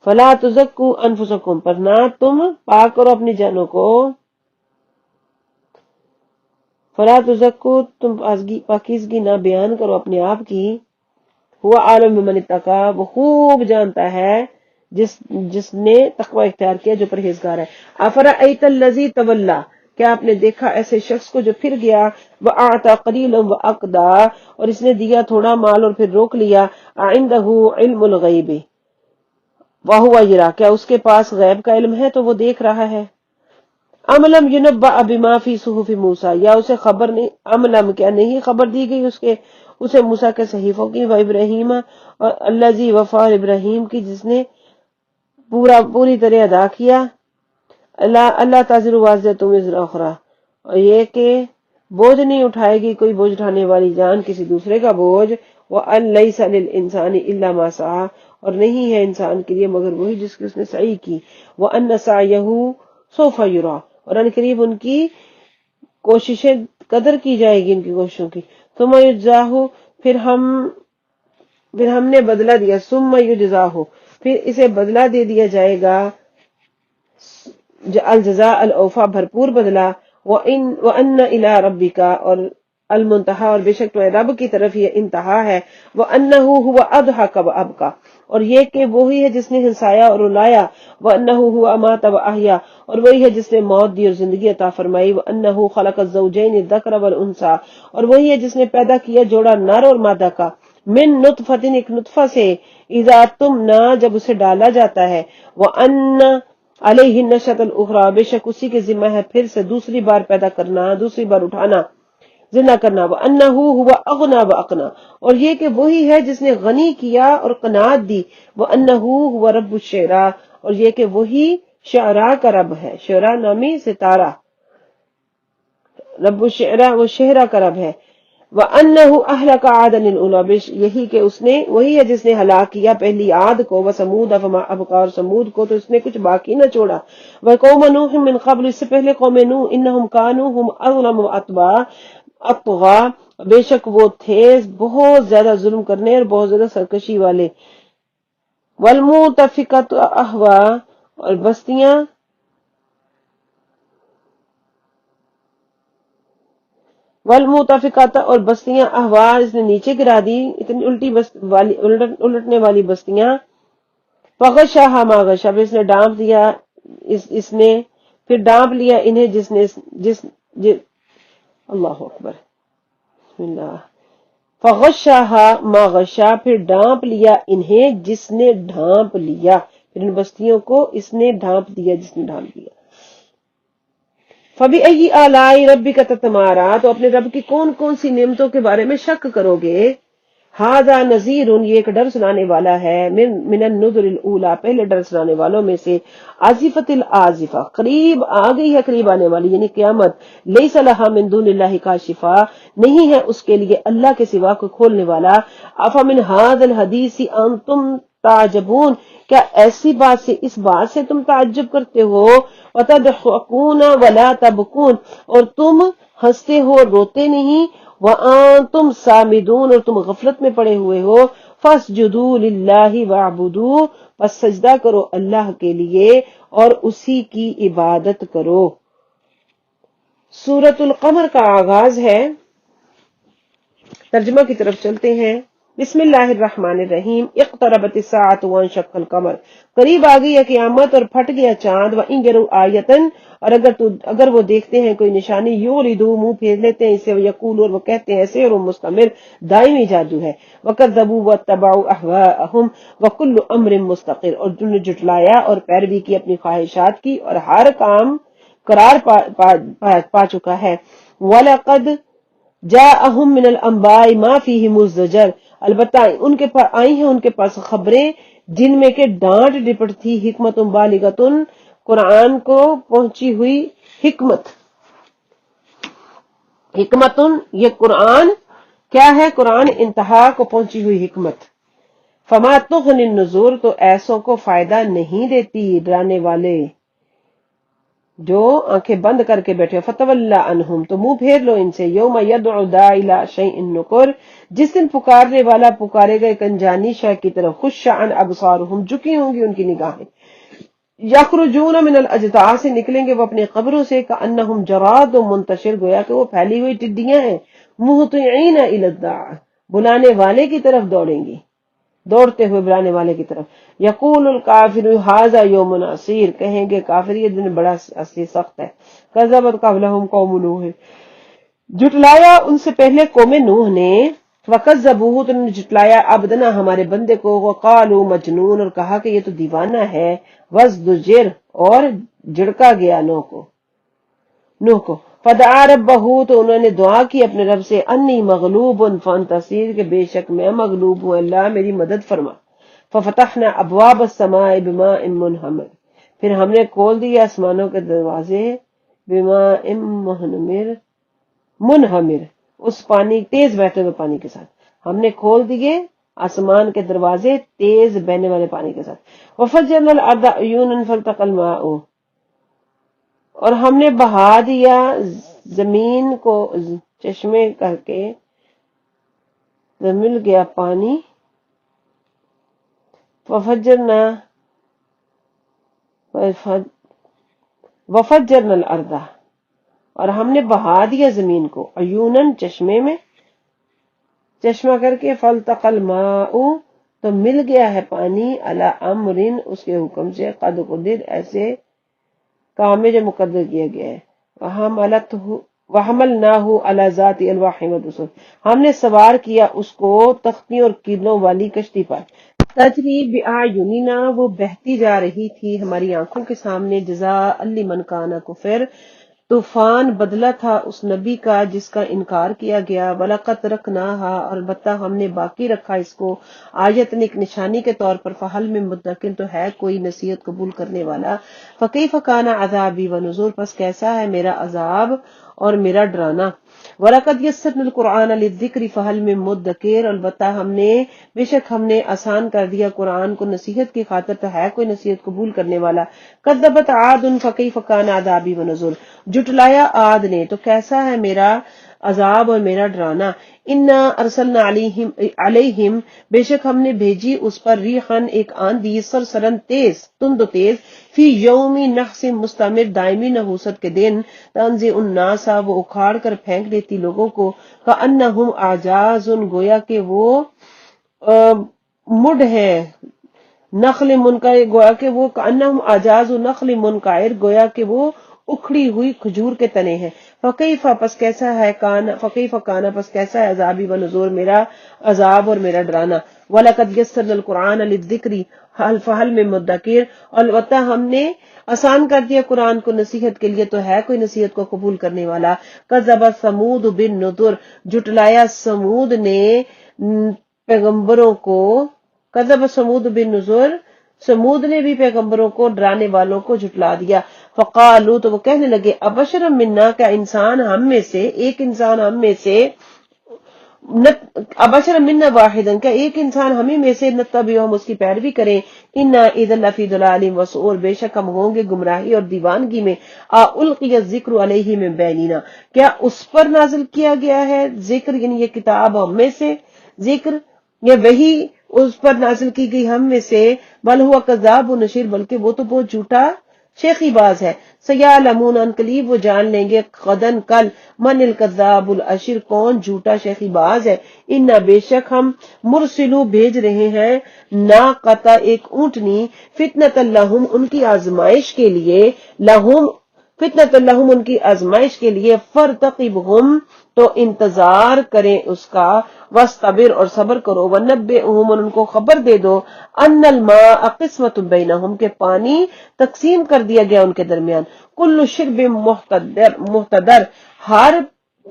فلا تزکوا انفسکم، پر نہ تم پاک کرو اپنی جانوں کو، فلا تزکو، تم پاکیزگی نہ بیان کرو اپنے آپ کی، ہوا عالم بمن اتقا، وہ خوب جانتا ہے جس نے تقوی اختیار کیا، جو پرہیزگار ہے۔ افرأیت الذی تولی، کیا آپ نے دیکھا ایسے شخص کو جو پھر گیا، وَأَعْطَى قَلِيلًا وَأَقْدَى، اور اس نے دیا تھوڑا مال اور پھر روک لیا، عندہ علم الغیب وَهُوَ یرا، کیا اس کے پاس غیب کا علم ہے تو وہ دیکھ رہا ہے، ام لم ينبأ بما فی صحف موسیٰ، یا اسے خبر نہیں، ام لم، کیا نہیں خبر دی گئی اسے موسیٰ کے صحیفوں کی، وابراہیم، اور الذی وفا، ابراہیم کی جس نے پوری طرح ادا کیا، اللہ تزر وازرۃ وزر اخری، اور یہ کہ بوجھ نہیں اٹھائے گی کوئی بوجھ اٹھانے والی جان کسی دوسرے کا بوجھ، وَأَن لَيْسَ لِلْإِنسَانِ إِلَّا مَا سَعَىٰ، اور نہیں ہے انسان کے لیے مگر وہی جس کی اس نے سعی کی، وَأَنَّ سَعْيَهُ سَوْفَ يُرَىٰ، اور ان قریب ان کی کوششیں قدر کی جائے گی، ان کی کوششوں کی، ثُمَّ يُجْزَاهُ، پھر ہم نے بدلہ دیا، ثُمَّ يُجْزَاهُ، پھر اسے بدلہ دے دیا جائے گا، الجزاء الاوفا، بھرپور بدلہ، وَأَنَّ إِلَىٰ رَبِّكَ، اور المنتہا، اور بے شک تمہارے رب کی طرف یہ انتہا ہے، وَأَنَّهُ هُوَ أَضْحَكَ وَأَبْكَىٰ، اور یہ کہ وہی ہے جس نے ہنسایا اور رلایا، وَأَنَّهُ هُوَ أَمَاتَ وَأَحْيَا، اور وہی ہے جس نے موت دی اور زندگی عطا فرمائی، وَأَنَّهُ خَلَقَ الزَّوْجَيْنِ الذَّكَرَ وَالْأُنثىٰ، اور وہی ہے جس نے پیدا کیا جوڑا نر اور مادہ کا، من نطفۃ، ایک نطفہ سے، اذا تمنا، جب اسے ڈالا جاتا ہے، وَأَنَّ علیہ النشأۃ الاخری، بے شک اسی کے ذمہ ہے پھر سے دوسری بار پیدا کرنا، دوسری بار اٹھانا، زندہ کرنا، وَأَنَّهُ هُوَ أَغْنَىٰ وَأَقْنَىٰ، اور یہ کہ وہی ہے جس نے غنی کیا اور قناعت دی، وَأَنَّهُ هُوَ رَبُّ الشِّعْرَىٰ، اور یہ کہ وہی شعراء کا رب ہے، شعراء نامی ستارہ، رب الشعراء، وہ شہرا کا رب ہے، وَأَنَّهُ أَهْلَكَ عَادًا الْأُولَىٰ، یہی کہ وہی ہے جس نے ہلاک کیا پہلی عاد کو، وَثَمُودَ فَمَا أَبْقَىٰ، اور سمود کو تو اس نے کچھ باقی نہ چھوڑا، وَقَوْمَ نُوحٍ مِّن قَبْلُ، اس سے پہلے قوم نوح، إِنَّهُمْ كَانُوا هُمْ أَظْلَمُ وَأَطْغَىٰ، بے شک وہ تھے بہت زیادہ ظلم کرنے اور بہت زیادہ سرکشی والے، وَالْمُؤْتَفِكَةُ أَهْوَىٰ، اور بستیاں احوا، اس نے نیچے گرا دی، اتنی الٹنے والی بستیاں، فغشاها ما غشا، اس نے ڈانپ دیا، اس نے پھر ڈانپ لیا انہیں اللہ اکبر، بسم اللہ، فغشاها ما غشا، پھر ڈانپ لیا انہیں جس نے ڈھانپ لیا، پھر ان بستیوں کو اس نے ڈھانپ دیا جس نے ڈھانپ دیا، فَبِأَيِّ آلَاءِ رَبِّكَ تَتَمَارَىٰ، تو اپنے رب کی کون کون سی نعمتوں کے بارے میں شک کرو گے، هَذَا نَذِيرٌ، یہ ایک ڈر سنانے والا ہے، من النذر الاولیٰ، پہلے ڈر سنانے والوں میں سے، آزفۃ الآزفہ، قریب آ گئی ہے قریب آنے والی یعنی قیامت، لیس لہا من دون اللہ کاشفہ، نہیں ہے اس کے لیے اللہ کے سوا کوئی کھولنے والا، افمن ھذا الحدیث انتم تعجبون، کیا ایسی بات سے، اس بات سے تم تعجب کرتے ہو، وتضحکون ولا تبکون، اور تم ہنستے ہو اور روتے نہیں، وانتم سامدون، اور تم غفلت میں پڑے ہوئے ہو، فاسجدوا للہ واعبدوا، پس سجدہ کرو اللہ کے لیے اور اسی کی عبادت کرو۔ سورۃ القمر کا آغاز ہے، ترجمہ کی طرف چلتے ہیں، بسم اللہ الرحمن الرحیم، اقتربت الساعۃ وانشق القمر، قریب آ گئی ہے قیامت اور پھٹ گیا چاند، وَإِن يَرَوْا آیَةً، اور اگر وہ دیکھتے ہیں کوئی نشانی، یعرضوا، منہ پھیر لیتے ہیں اسے، وَيَقُولُوا، اور وہ کہتے ہیں سحر مستمر، دائمی جادو ہے، وَكَذَّبُوا وَاتَّبَعُوا أَهْوَاءَهُمْ وَكُلُّ أَمْرٍ مُسْتَقِرٌ، اور جنہوں نے جھٹلایا اور پیروی کی اپنی خواہشات کی، اور ہر کام قرار پا چکا ہے، وَلَقَدْ جاءہم من الانباء ما فیہ مزدجر، البتہ آئی ہیں ان کے پاس خبریں جن میں کہ ڈانٹ ڈپٹ تھی، حکمت بالغۃ، قرآن کو پہنچی ہوئی حکمت، یہ قرآن کیا ہے، قرآن انتہا کو پہنچی ہوئی حکمت، فما تغنی النذور، تو ایسوں کو فائدہ نہیں دیتی ڈرانے والے جو آنکھیں بند کر کے بیٹھے، فتولی عنہم، تو منہ پھیر لو ان سے، یوم یدعو الداعی الی شیء نکر، جس دن پکارنے والا پکارے گا ایک انجانی شے کی طرف، خش عن ابصارہم، جھکی ہوں گی ان کی نگاہیں، یخرجون من الاجداث سے نکلیں گے وہ اپنی قبروں سے، کأنہم جراد منتشر گویا کہ وہ پھیلی ہوئی ٹڈیاں ہیں، مہطعین الی الداع بلانے والے کی طرف دوڑیں گی، دوڑتے ہوئے بلانے والے کی طرف۔ یقول الکافر ھذا یوم عسیر کہیں گے کافر یہ دن بڑا سخت ہے۔ کذبت قبلہم قوم نوح جھٹلایا ان سے پہلے قوم نوح نے، وکذبوہ تو انہوں نے جھٹلایا عبدنا ہمارے بندے کو، وقالوا مجنون اور کہا کہ یہ تو دیوانہ ہے، وازدجر اور جھڑکا گیا نوح کو، فدعا ربہ تو انہوں نے دعا کی اپنے رب سے، انی مغلوب فانتصر کہ بے شک میں مغلوب ہوں، اللہ میری مدد فرما۔ ففتحنا ابواب السماء بماء منہمر پھر ہم نے کھول دیے آسمانوں کے دروازے، بماء منہمر اس پانی تیز بہتے ہوئے پانی کے ساتھ، ہم نے کھول دیے آسمان کے دروازے تیز بہنے والے پانی کے ساتھ۔ وفجرنا الارض عیونا فالتقى الماء اور ہم نے بہا دیا زمین کو چشمے کر کے، مل گیا پانی، وفجرنا الارض اور ہم نے بہا دیا زمین کو، عیونن چشمے میں، چشمہ کر کے، فالتقى الماء تو مل گیا ہے پانی، علی امر اس کے حکم سے، قد قدر ایسے کام میں جو مقدر کیا گیا ہے، وحملناہ علی ذات الواح ودسر ہم نے سوار کیا اس کو تختیوں اور کیلوں والی کشتی پر، تجری بأعیننا وہ بہتی جا رہی تھی ہماری آنکھوں کے سامنے، جزاء لمن کان کفر طوفان بدلہ تھا اس نبی کا جس کا انکار کیا گیا، وَلَقَدْ رَكْنَاهَا اور البتہ ہم نے باقی رکھا اس کو، آیتن ایک نشانی کے طور پر، فَحَلْ مِن مُدَّکِرٍ تو ہے کوئی نصیحت قبول کرنے والا، فَكَيْفَ كَانَ عَذَابِي وَنُذُرِ پس کیسا ہے میرا عذاب اور میرا ڈرانا۔ وَلَقَدْ يَسَّرْنَا الْقُرْآنَ لِلذِّكْرِ فَهَلْ مِن مُدَّكِرٍ البتہ بے شک ہم نے آسان کر دیا قرآن کو نصیحت کی خاطر تو ہے کوئی نصیحت قبول کرنے والا۔ کذبت عاد فکیف کان عذابی ونذر جھٹلایا عاد نے تو کیسا ہے میرا عذاب اور میرا ڈرانا۔ انا ارسلنا علیہم بے شک ہم نے بھیجی اس پر ریحن ایک آندھی، سرسرن تیز، تند و تیز، فی یوم نحس مستمر دائمی نحوست کے دن، تنزع الناس وہ اکھاڑ کر پھینک دیتی لوگوں کو، کأنہم اعجاز گویا کہ وہ مڈ ہے، نخل منقعر گویا کہ وہ کأنہم اعجاز نخل منقعر گویا کہ وہ اکھڑی ہوئی کھجور کے تنے ہیں۔ فکیف پس کیسا ہے فکیف کان پس کیسا ہے عذابی ونذور میرا عذاب اور میرا ڈرانا۔ وَلَقَدْ يَسَّرْنَا الْقُرْآنَ لِلذِّكْرِ فَهَلْ مِن مُدَّكِرٍ البتہ ہم نے آسان کر دیا قرآن کو نصیحت کے لیے تو ہے کوئی نصیحت کو قبول کرنے والا۔ کذبت ثمود بالنذر جھٹلایا سمود نے پیغمبروں کو، کذب سمود بالنذر سمود نے بھی پیغمبروں کو ڈرانے والوں کو جھٹلا دیا۔ فقالو تو وہ کہنے لگے ابشر منا کا انسان ہم میں سے، ایک انسان ہم میں سے، ابشر منا واحدن کا ایک انسان ہمیں میں سے نتبع ہم اس کی پیروی کریں، انا اذا لفی ضلال وسعور بے شک ہم ہوں گے گمراہی اور دیوانگی میں۔ القی الذکر علیہ من بیننا کیا اس پر نازل کیا گیا ہے ذکر یعنی یہ کتاب ہم میں سے، ذکر یا وہی اس پر نازل کی گئی ہم میں سے، بل ہوا کذاب و نشیر بلکہ وہ تو بہت جھوٹا شیخی باز ہے۔ سیعلمون ان قریب وہ جان لیں گے غدن کل، من الکذاب الاشر کون جھوٹا شیخی باز ہے۔ انا بے شک ہم مرسلو بھیج رہے ہیں ناقۃ ایک اونٹنی، فتنۃ لہم ان کی آزمائش کے لیے، لہم فتنۃ لہم ان کی آزمائش کے لیے، فرتقبہم تو انتظار کریں اس کا، واصطبر اور صبر کرو، ونبئہم اور ان کو خبر دے دو، ان الماء قسمۃ بینہم کہ پانی تقسیم کر دیا گیا ان کے درمیان، کل شرب محتدر ہر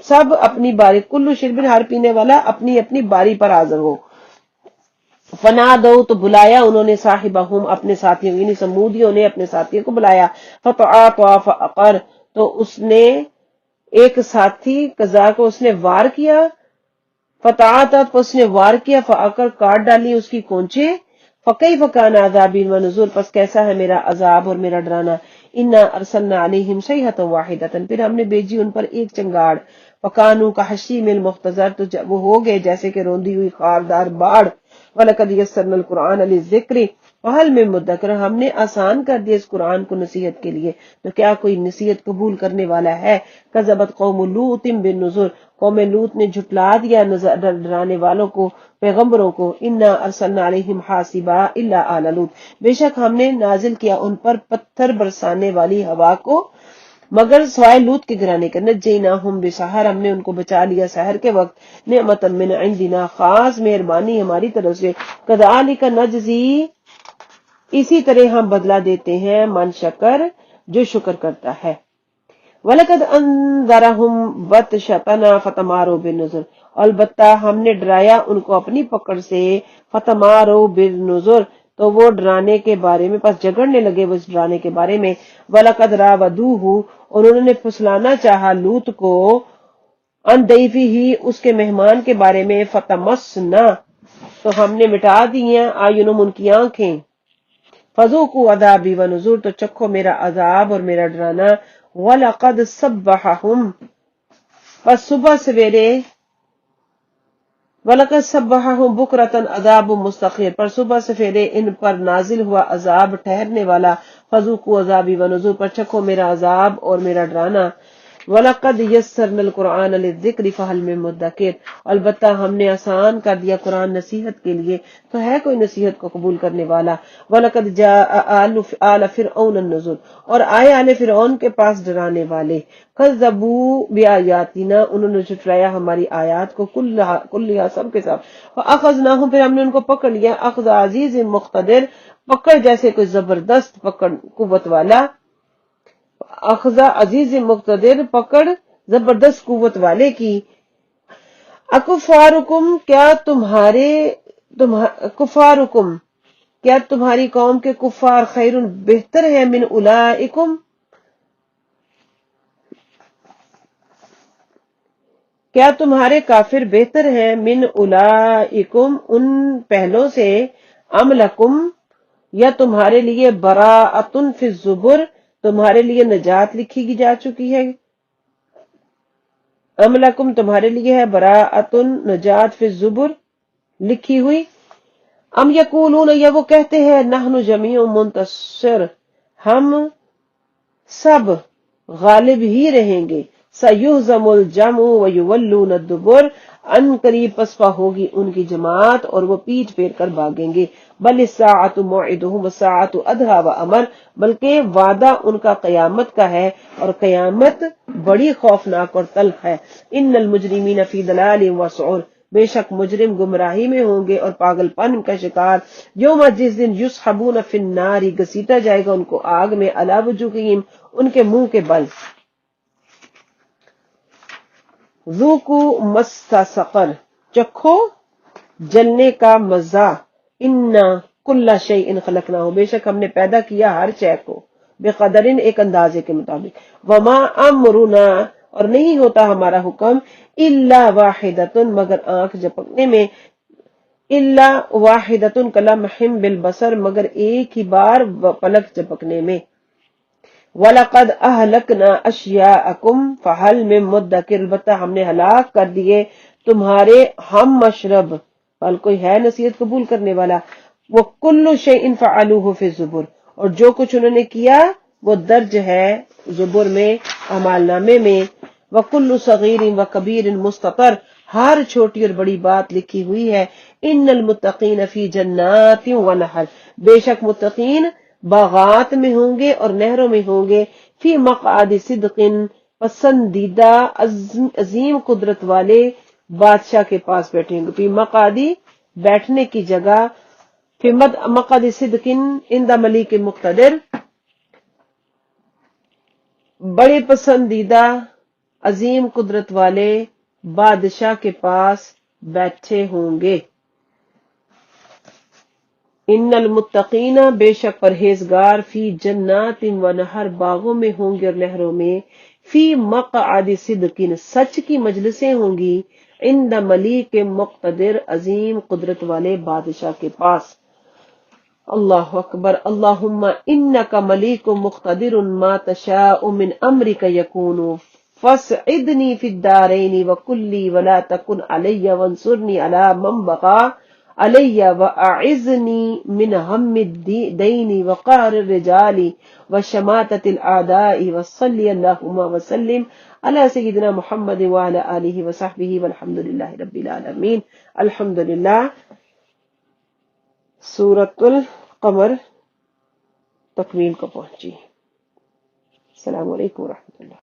سب اپنی باری، کل شرب ہر پینے والا اپنی اپنی باری پر حاضر ہو۔ فنادو تو بلایا انہوں نے صاحبہم اپنے ساتھیوں یعنی سمودیوں نے اپنے ساتھیوں کو بلایا، فتعاطى فعقر تو اس نے ایک ساتھی قضا کو اس نے وار کیا، فتعاطى تو اس نے وار کیا، فعقر کاٹ ڈالی اس کی کونچے، فکیف کان عذابی ونذر پس کیسا ہے میرا عذاب اور میرا ڈرانا۔ انا ارسلنا علیہم صیحۃ واحدۃ پھر ہم نے بھیجی ان پر ایک چنگاڑ، فکانوا کحشیم المحتضر تو وہ ہو گئے جیسے کہ روندی ہوئی خاردار باڑ۔ وَلَقَدْ يَسَّرْنَا الْقُرْآنَ لِلذِّكْرِ فہل میں مدکر، ہم نے آسان کر دیا اس قرآن کو نصیحت کے لیے، تو کیا کوئی نصیحت قبول کرنے والا ہے؟ کذبت قوم لوط بالنذر، قوم لوط نے جھٹلا دیا ڈرانے والوں کو، پیغمبروں کو۔ انا ارسلنا علیہم حاصبا الا آل لوط، بے شک ہم نے نازل کیا ان پر پتھر برسانے والی ہوا کو مگر سوائے لوط کے گھرانے کے۔ نجیناہم بسحر، ہم نے ان کو بچا لیا سحر کے وقت۔ نعمت من عندنا، خاص مہربانی ہماری طرف سے۔ کذالک نجزی، اسی طرح ہم بدلہ دیتے ہیں من شکر، جو شکر کرتا ہے۔ وَلَقَدْ أَنذَرَهُمْ بَطْشَتَنَا فَتَمَارَوْا بِالنُّذُرِ، البتہ ہم نے ڈرایا ان کو اپنی پکڑ سے، فَتَمَارَوْا بِالنُّذُرِ، تو وہ ڈرانے کے بارے میں پس جھگڑنے لگے وہ اس ڈرانے کے بارے میں۔ وَلَقَدْ رَاوَدُوهُ، اور انہوں نے پھسلانا چاہا لوط کو، عن ضَيْفِهِ، اس کے مہمان کے بارے میں، فَطَمَسْنَا، تو ہم نے مٹا دی ہیں اعینہم، ان کی آنکھیں، فذوقوا عذابی ونذر، تو چکھو میرا عذاب اور میرا ڈرانا۔ وَلَقَدْ صَبَّحَهُمْ، پس صبح سویرے، وَلَقَدْ صَبَّحَهُمْ بُكْرَةً عذاب مستقر، پر صبح سویرے ان پر نازل ہوا عذاب ٹھہرنے والا۔ فذوقوا عذابی ونذر، پر چکھو میرا عذاب اور میرا ڈرانا۔ وَلَقَدْ يَسَّرْنَا الْقُرْآنَ لِلذِّكْرِ فَهَلْ مِن مُّدَّكِرٍ، البتہ ہم نے آسان کر دیا قرآن نصیحت کے لیے، تو ہے کوئی نصیحت کو قبول کرنے والا۔ وَلَقَدْ جَاءَ آلَ فِرْعَوْنَ النُّذُرُ، اور آئے آل فرعون کے پاس ڈرانے والے۔ كَذَّبُوا بِآيَاتِنَا، انہوں نے جھٹلایا ہماری آیات کو، کلھا سب کے سب۔ فَأَخَذْنَاهُمْ، پھر ہم نے ان کو پکڑ لیا، اخذ عزیز مقتدر، پکڑ جیسے کوئی زبردست پکڑ قوت والا۔ اخذ عزیز مقتدر، پکڑ زبردست قوت والے کی۔ اکفارکم، کیا تمہاری قوم کے کفار خیر، بہتر ہے، من اولئکم، کیا تمہارے کافر بہتر ہیں، من اولئکم، ان پہلوں سے، ام لکم، یا تمہارے لیے براءۃ فی الزبر، تمہارے لیے نجات لکھی جا چکی ہے۔ ام لکم، تمہارے لیے ہے براءۃ، نجات، فی الزبر، لکھی ہوئی۔ ام یقولون، یا وہ کہتے ہیں، نحن جمیع منتصر، ہم سب غالب ہی رہیں گے۔ سیہزم الجمع ویولون الدبر، ان قریب پسپا ہوگی ان کی جماعت اور وہ پیٹ پھیر کر بھاگیں گے۔ بل الساعۃ موعدہم والساعۃ ادھیٰ وامر، بلکہ وعدہ ان کا قیامت کا ہے اور قیامت بڑی خوفناک اور تلخ ہے۔ ان المجرمین فی ضلال وسعر، بے شک مجرم گمراہی میں ہوں گے اور پاگل پن کا شکار۔ یوم، جس دن، یسحبون فی النار، گھسیٹا جائے گا ان کو آگ میں، علی وجوہہم، ان کے منہ کے بل۔ ذوقوا مس سقر، چکھو جلنے کا مزہ۔ انا کل شیء خلقناہ، بے شک ہم نے پیدا کیا ہر شے کو، بقدر، ایک اندازے کے مطابق۔ وما امرنا، اور نہیں ہوتا ہمارا حکم، الا واحدۃ، مگر آنکھ جھپکنے میں، الا واحدۃ کلمح بالبصر، مگر ایک ہی بار پلک جھپکنے میں۔ وَلَقَدْ أَهْلَكْنَا أَشْيَاءَكُمْ فَهَلْ مِن مُّدَّكِرٍ، البتہ ہم نے ہلاک کر دیے تمہارے ہم مشرب، بل کوئی ہے نصیحت قبول کرنے والا۔ وَكُلُّ شَيْءٍ فَعَلُوهُ فِي الزُّبُرِ، اور جو کچھ انہوں نے کیا وہ درج ہے زبر میں، اعمال نامے میں۔ وَكُلُّ صَغِيرٍ وَكَبِيرٍ مُسْتَطَرٍ، ہر چھوٹی اور بڑی بات لکھی ہوئی ہے۔ ان المتقین فی جنات ونہر، بے شک متقین باغات میں ہوں گے اور نہروں میں ہوں گے۔ فی مقعد صدق، پسندیدہ عظیم قدرت والے بادشاہ کے پاس بیٹھیں گے۔ فی مقعدی، بیٹھنے کی جگہ، فی مقعد صدق عند ملیک مقتدر، بڑے پسندیدہ عظیم قدرت والے بادشاہ کے پاس بیٹھے ہوں گے۔ ان المتقین، بے شک پرہیزگار، فی جنات و نہر، باغوں میں ہوں گے اور نہروں میں۔ فی مقعد صدق، سچ کی مجلسیں ہوں گی، عند ملیک مقتدر، عظیم قدرت والے بادشاہ کے پاس۔ اللہ اکبر۔ اللہم انک ملیک مقتدر، ما تشاء من امرک یکون، فاسعدنی فی الدارین وکن لی ولا تکن علی وانصرنی علی من بغی علی واعذنی من ہم الدین وقہر الرجال وشماتۃ الاعداء وصلی اللہم وسلم علی سیدنا محمد وعلی آلہ وصحبہ والحمد للہ رب العالمین۔ الحمدللہ، سورۃ القمر تکمیل کو پہنچی۔ السلام علیکم ورحمۃ اللہ۔